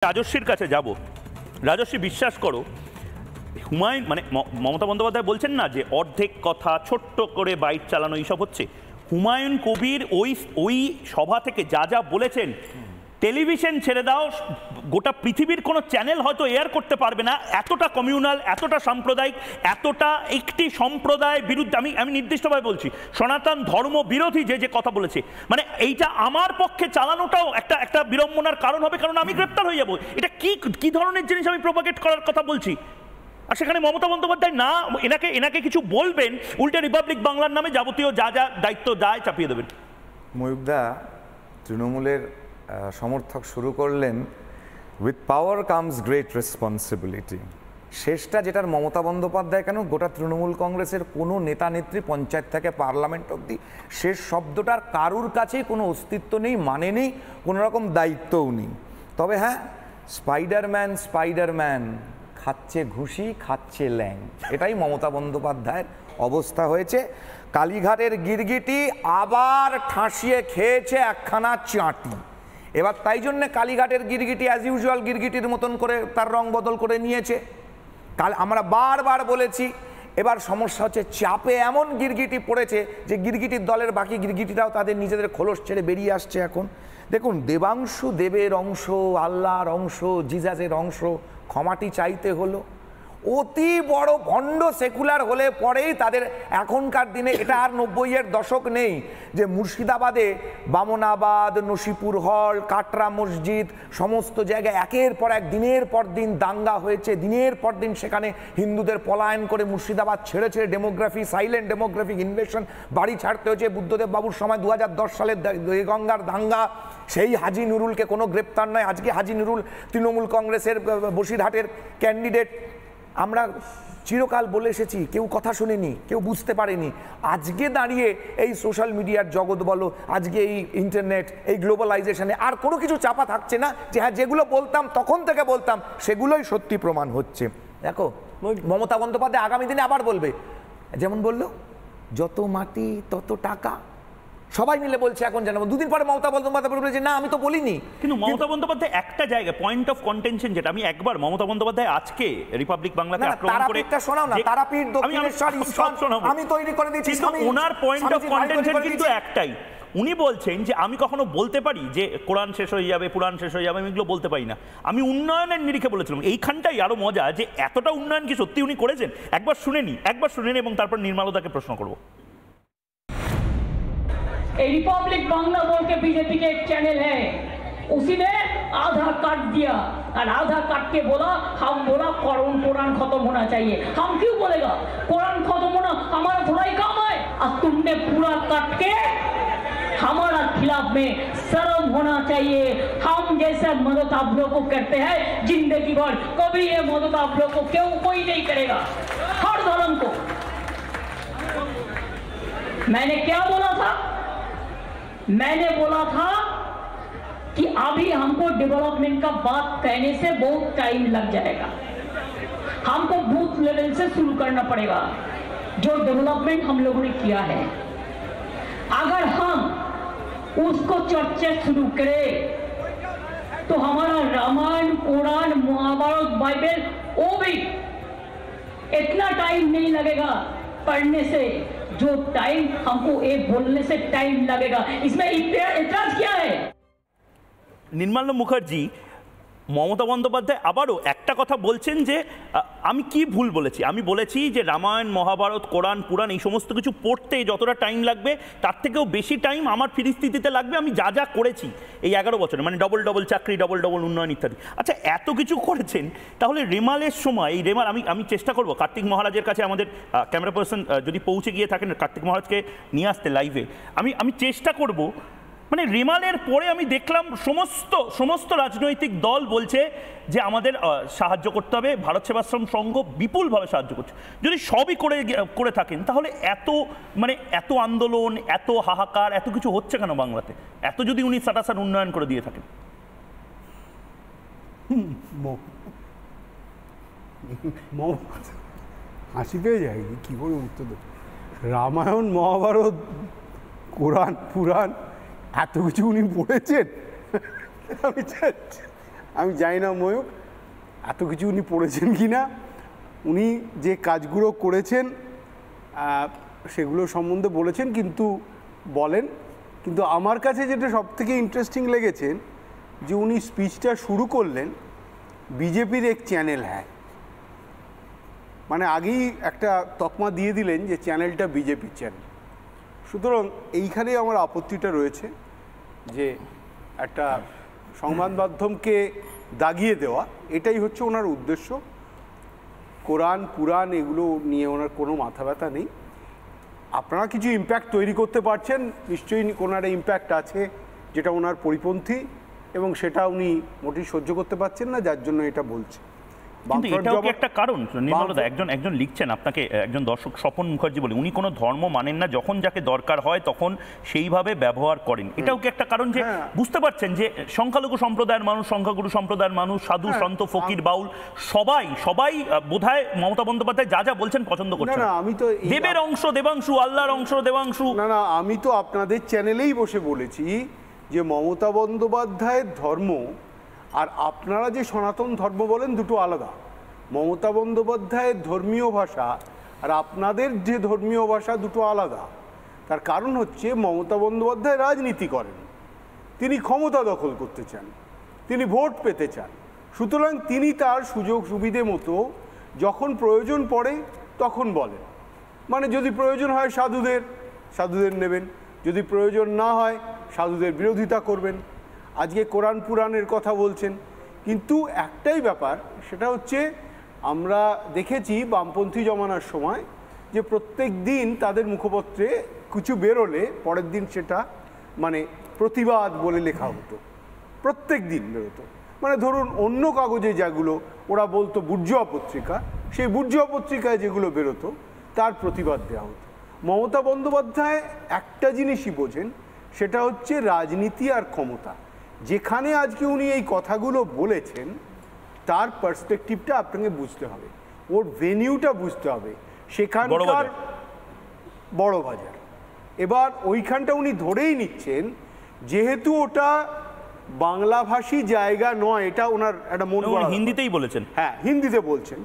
রাজস্বীর কাছে যাব। রাজস্বী, বিশ্বাস করো, হুমায়ুন মানে মমতা বন্দ্যোপাধ্যায় বলছেন না যে অর্ধেক কথা ছোট্ট করে বাইট চালানো এইসব হচ্ছে। হুমায়ুন কবির ওই সভা থেকে যা যা বলেছেন, টেলিভিশন ছেড়ে দাও, গোটা পৃথিবীর কোনো চ্যানেল হয়তো এয়ার করতে পারবে না। এতটা কমিউনাল, এতটা সাম্প্রদায়িক, এতটা একটি সম্প্রদায়ের বিরুদ্ধে, আমি নির্দিষ্টভাবে বলছি, সনাতন ধর্ম বিরোধী যে কথা বলেছে, মানে এইটা আমার পক্ষে চালানোটাও একটা বিড়ম্বনার কারণ হবে, কারণ আমি গ্রেপ্তার হয়ে যাব। এটা কি ধরনের জিনিস আমি প্রোপাগেট করার কথা বলছি? আর সেখানে মমতা বন্দ্যোপাধ্যায় না এনাকে কিছু বলবেন, উল্টে রিপাবলিক বাংলার নামে যাবতীয় যা দায়িত্ব দায় চাপিয়ে দেবেন। ময়ূকদা তৃণমূলের সমর্থক শুরু করলেন, with power comes great responsibility. শেষটা যেটার মমতা বন্দ্যোপাধ্যায় কেন, গোটা তৃণমূল কংগ্রেসের কোনো নেতা নেত্রী পঞ্চায়েত থেকে পার্লামেন্ট অবধি শেষ শব্দটার কারুর কাছেই কোনো অস্তিত্ব নেই, মানে নেই, কোনো রকম দায়িত্বও নেই। তবে হ্যাঁ, স্পাইডারম্যান খাচ্ছে ঘুষি, খাচ্ছে ল্যাং, এটাই মমতা বন্দ্যোপাধ্যায়ের অবস্থা হয়েছে। কালীঘাটের গিরগিটি আবার ঠাসিয়ে খেয়েছে একখানা চাঁটি। এবার তাই জন্যে কালীঘাটের গিরগিটি অ্যাজ ইউজুয়াল গিরগিটির মতন করে তার রং বদল করে নিয়েছে। আমরা বারবার বলেছি, এবার সমস্যা হচ্ছে চাপে এমন গিরগিটি পড়েছে যে গিরগিটির দলের বাকি গিরগিটিরাও তাদের নিজেদের খোলস ছেড়ে বেরিয়ে আসছে এখন। দেখুন, দেবাংশু দেবের অংশ, আল্লাহর অংশ, জিজাসের অংশ, ক্ষমাটি চাইতে হলো। অতি বড় ভণ্ড সেকুলার হলে পরেই তাদের এখনকার দিনে, এটা আর 90-এর দশক নেই যে মুর্শিদাবাদে বামনাবাদ, নসিপুর হল, কাটরা মসজিদ, সমস্ত জায়গায় একের পর এক দিনের পর দিন দাঙ্গা হয়েছে, দিনের পর দিন সেখানে হিন্দুদের পলায়ন করে মুর্শিদাবাদ ছেড়ে ডেমোগ্রাফি, সাইলেন্ট ডেমোগ্রাফিক ইনভেশন, বাড়ি ছাড়তে হয়েছে। বুদ্ধদেব বাবুর সময় 2010 সালের গঙ্গার দাঙ্গা, সেই হাজি নুরুলকে কোনো গ্রেপ্তার নয়। আজকে হাজি নুরুল তৃণমূল কংগ্রেসের বসিরহাটের ক্যান্ডিডেট। আমরা চিরকাল বলে এসেছি, কেউ কথা শুনেনি, কেউ বুঝতে পারেনি। আজকে দাঁড়িয়ে এই সোশ্যাল মিডিয়ার জগৎ বলো, আজকে এই ইন্টারনেট, এই গ্লোবালাইজেশনে আর কোনো কিছু চাপা থাকছে না যে হ্যাঁ, যেগুলো বলতাম তখন থেকে বলতাম সেগুলোই সত্যি প্রমাণ হচ্ছে। দেখো, মমতা বন্দ্যোপাধ্যায় আগামী দিনে আবার বলবে, যেমন বললো, যত মাটি তত টাকা। সবাই মিলে বলছে এখন, জানাবো দুদিন পরে মমতা বন্দ্যোপাধ্যায় বলেছে না আমি তো বলিনি। কিন্তু মমতা বন্দ্যোপাধ্যায় একটা জায়গায় পয়েন্ট অফ কন্টেনশন, যেটা আমি একবার মমতা বন্দ্যোপাধ্যায় আজকে রিপাবলিক বাংলাকে আক্রমণ করে, শোনাও না, তারাপীঠ, দক্ষিণেশ্বর, আমি তৈরি করে দিয়েছি। ওনার পয়েন্ট অফ কন্টেনশন কিন্তু একটাই, উনি বলছেন যে আমি কখনো বলতে পারি যে কোরআন শেষ হয়ে যাবে, পুরাণ শেষ হয়ে যাবে, আমি এগুলো বলতে পারি না। আমি উন্নয়নের নিরিখে বলেছিলাম। এইখানটাই আরো মজা যে এতটা উন্নয়ন কি সত্যি উনি করেছেন? একবার শুনেনি এবং তারপর নির্মলদাকে प्रश्न করব। रिपब्लिक बांग्ला बोल के बीजेपी के एक चैनल है, उसी ने आधा काट दिया और आधा काट के बोला, हम बोला कुरान खत्म होना चाहिए। हम क्यों बोलेगा कुरान खत्म होना हमारा थोड़ा ही काम है, और तुमने पूरा काट के हमारा खिलाफ में शर्म होना चाहिए। हम जैसे मदद आप लोग को करते हैं जिंदगी भर, कभी ये मदद आप लोग को क्यों कोई नहीं करेगा, हर धर्म को। मैंने क्या बोला था? मैंने बोला था कि अभी हमको डेवलपमेंट का बात कहने से बहुत टाइम लग जाएगा, हमको बूथ लेवल से शुरू करना पड़ेगा। जो डेवलपमेंट हम लोगों ने किया है, अगर हम उसको चर्चा शुरू करें तो हमारा रामायण, कुरान, महाभारत, बाइबल, वो भी इतना टाइम नहीं लगेगा पढ़ने से जो टाइम हमको एक बोलने से टाइम लगेगा। इसमें इतराज क्या है? निर्मल मुखर्जी, মমতা বন্দ্যোপাধ্যায় আবারও একটা কথা বলছেন যে আমি কি ভুল বলেছি? আমি বলেছি যে রামায়ণ, মহাভারত, কোরআন, পুরাণ এই সমস্ত কিছু পড়তে যতটা টাইম লাগবে তার থেকেও বেশি টাইম আমার পরিস্থিতিতে লাগবে আমি যা যা করেছি এই 11 বছরে, মানে ডবল চাকরি, ডবল উন্নয়ন ইত্যাদি। আচ্ছা, এত কিছু করেছেন, তাহলে রেমালের সময় এই রেমাল আমি চেষ্টা করব কার্তিক মহারাজের কাছে, আমাদের ক্যামেরা পার্সন যদি পৌঁছে গিয়ে থাকেন কার্তিক মহারাজকে নিয়ে আসতে লাইভে, আমি চেষ্টা করব। মানে রেমালের পরে আমি দেখলাম সমস্ত রাজনৈতিক দল বলছে যে আমাদের সাহায্য করতে হবে, ভারত সেবাশ্রম সংঘ বিপুলভাবে সাহায্য করছে। যদি সবই করে থাকেন, তাহলে এত আন্দোলন, এত হাহাকার, এত কিছু হচ্ছে কেন বাংলাতে? এত যদি উনি সাটাসাট উন্নয়ন করে দিয়ে থাকেন। হাসি পেয়ে যায়, কি করে উত্তর দেব? রামায়ণ, মহাভারত, কোরআন, পুরাণ এত কিছু উনি পড়েছেন। আমি জানি না ময়ূক এত কিছু উনি পড়েছেন কি না, উনি যে কাজগুলো করেছেন সেগুলো সম্বন্ধে বলেছেন, কিন্তু আমার কাছে যেটা সবথেকে ইন্টারেস্টিং লেগেছেন যে উনি স্পিচটা শুরু করলেন বিজেপির এক চ্যানেল হ্যাঁ, মানে আগেই একটা তকমা দিয়ে দিলেন যে চ্যানেলটা বিজেপির চ্যানেল। সুতরাং এইখানেই আমার আপত্তিটা রয়েছে যে একটা সংবাদ মাধ্যমকে দাগিয়ে দেওয়া, এটাই হচ্ছে ওনার উদ্দেশ্য। কোরআন পুরাণ এগুলো নিয়ে ওনার কোনো মাথা ব্যথা নেই। আপনারা কিছু ইম্প্যাক্ট তৈরি করতে পারছেন, নিশ্চয়ই কোনো একটা ইম্প্যাক্ট আছে যেটা ওনার পরিপন্থী, এবং সেটা উনি মোটেই সহ্য করতে পারছেন না, যার জন্য এটা বলছে। কিন্তু এটাও কি একটা কারণ নির্মলদা? একজন লিখছেন আপনাকে, একজন দর্শক স্বপন মুখার্জি বলে, উনি কোনো ধর্ম মানেন না, যখন যাকে দরকার হয় তখন সেইভাবে ব্যবহার করেন। এটাও কি একটা কারণ যে বুঝতে পারছেন যে সংখ্যালঘু সম্প্রদায়ের মানুষ, সংখ্যাগুরু সম্প্রদায়ের মানুষ, সাধু সন্ত ফকির বাউল সবাই বোধহয় মমতা বন্দ্যোপাধ্যায় যা যা বলছেন পছন্দ করছেন। না, আমি তো দেবের অংশ দেবাংশু, আল্লাহর অংশ দেবাংশু। না, আমি তো আপনাদের চ্যানেলেই বসে বলেছি যে মমতা বন্দ্যোপাধ্যায়ের ধর্ম আর আপনারা যে সনাতন ধর্ম বলেন দুটো আলাদা। মমতা বন্দ্যোপাধ্যায়ের ধর্মীয় ভাষা আর আপনাদের যে ধর্মীয় ভাষা দুটো আলাদা। তার কারণ হচ্ছে মমতা বন্দ্যোপাধ্যায় রাজনীতি করেন, তিনি ক্ষমতা দখল করতে চান, তিনি ভোট পেতে চান। সুতরাং তিনি তার সুযোগ সুবিধে মতো যখন প্রয়োজন পড়ে তখন বলেন, মানে যদি প্রয়োজন হয় সাধুদের নেবেন, যদি প্রয়োজন না হয় সাধুদের বিরোধিতা করবেন। আজকে কোরআন পুরাণের কথা বলছেন, কিন্তু একটাই ব্যাপার, সেটা হচ্ছে আমরা দেখেছি বামপন্থী জমানার সময় যে প্রত্যেক দিন তাদের মুখপত্রে কিছু বেরোলে পরের দিন সেটা মানে প্রতিবাদ বলে লেখা হতো, প্রত্যেক দিন বেরোতো। মানে ধরুন অন্য কাগজে যেগুলো ওরা বলতো বুর্জোয়া পত্রিকা, সেই বুর্জোয়া পত্রিকায় যেগুলো বেরোতো তার প্রতিবাদ দেওয়া হতো। মমতা বন্দ্যোপাধ্যায় একটা জিনিসই বোঝেন, সেটা হচ্ছে রাজনীতি আর ক্ষমতা। যেখানে আজকে উনি এই কথাগুলো বলেছেন তার পার্সপেক্টিভটা আপনাকে বুঝতে হবে, ওর ভেনিউটা বুঝতে হবে, সেখানকার বড় বাজার। এবার ওইখানটা উনি ধরেই নিচ্ছেন যেহেতু ওটা বাংলাভাষী জায়গা নয়, এটা ওনার একটা মন, হিন্দিতেই বলেছেন, হ্যাঁ হিন্দিতে বলছেন,